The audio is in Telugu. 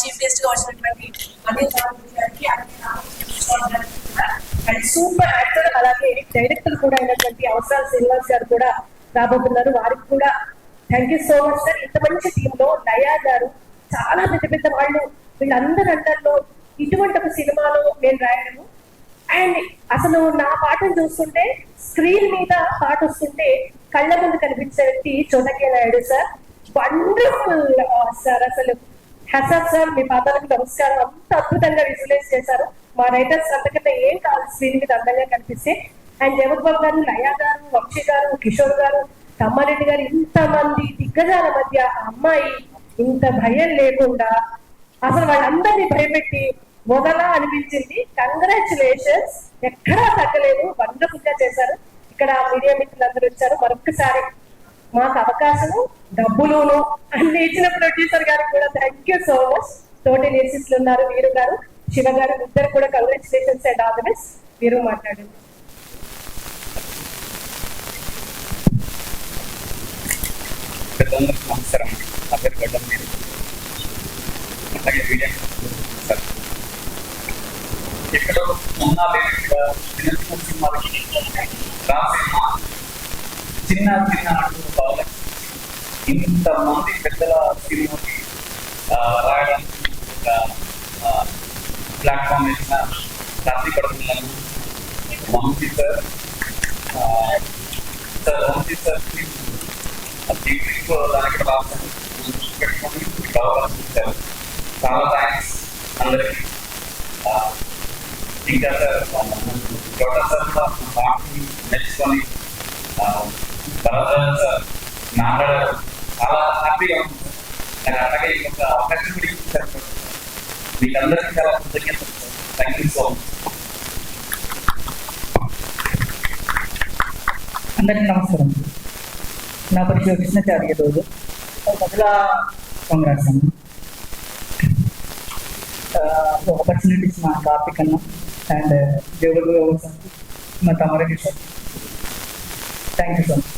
చీఫ్ గెస్ట్ గా వచ్చినటువంటి అనిల్ రావుపూడి గారికి అండ్ సూపర్ యాక్టర్ అలాగే డైరెక్టర్ కూడా అయినటువంటి అవసరాల శ్రీనివాస్ గారు కూడా రాబోతున్నారు. వారికి కూడా thank you so much sir. ఇంత మంచి టీమ్ లో దయా గారు చాలా పెద్ద పెద్ద వాళ్ళు, వీళ్ళందరి అండర్లో ఇటువంటి ఒక సినిమాలో నేను రాయడము. అండ్ అసలు నా పాటను చూస్తుంటే స్క్రీన్ మీద పాట వస్తుంటే కళ్ళ ముందు కనిపించే వ్యక్తి చోటకే నాయుడు సార్. Wonderful sir. అసలు హసన్ సార్ మీ పాదాలకు నమస్కారం. అంత అద్భుతంగా విజువలైజ్ చేశారు. మా రైటర్స్ అంతకంటే ఏం కాదు స్క్రీన్ మీద అందంగా కనిపిస్తే. అండ్ జగత్ బాబు గారు, లయా గారు, వంశీ గారు, కిషోర్ గారు, తమ్మారెడ్డి గారు, ఇంతమంది దిగ్గజాల మధ్య ఆ అమ్మాయి ఇంత భయం లేకుండా అసలు వాళ్ళందరినీ భయపెట్టి మొదలా అనిపించింది. కంగ్రాచులేషన్స్. ఎక్కడా తగ్గలేదు. వండర్ఫుల్ గా చేశారు. ఇక్కడ మీడియా మిత్రులందరూ వచ్చారు. మరొకసారి మాకు అవకాశము డబ్బులును అన్ని ఇచ్చిన ప్రొడ్యూసర్ గారికి కూడా థ్యాంక్ యూ సో మచ్. తోటి నేర్సిస్లు ఉన్నారు, వీరు గారు, శివ గారు, ఇద్దరు కూడా congratulations and all the best. వీరు మాట్లాడండి. పెద్దలందరికీ నమస్కారం అండి. నా పేరు గడ్డం మీరు అలాగే మీడియా సార్. ఎక్కడో ఉన్నా లేనట్టుగా చిన్న చిన్న సినిమాలకి రాసినిమా చిన్న చిన్న అంటూ బాగా ఇంతమంది పెద్దల సినిమాకి రాయడానికి ఒక ప్లాట్ఫామ్ వేసిన రాత్రి పడుతున్నాను. వంశీ సార్ వంశీ సార్ దానికి రాసాను పెట్టుకొని అవకాశం ఇచ్చారు. చాలా థ్యాంక్స్ అందరికి. ఇంకా సార్ గౌడ సార్ కూడా పాటని మెచ్చుకొని భరతరాజన్ సార్ మాట్లాడారు. చాలా హ్యాపీగా ఉంది సార్. అలాగే ఇంకొక అవకాశం కూడా ఇచ్చారు. మీకు అందరికీ చాలా కృతజ్ఞతలు sir. Thank you so much. అందరికీ నమస్కారం. నా పరిచయం కృష్ణచార్య రోజు మొదల కాంగ్రెస్ ఆపర్చునిటీస్ మా కార్తిక్ అన్న అండ్ దేవుడు మా Tammareddy sir. Thank you so much.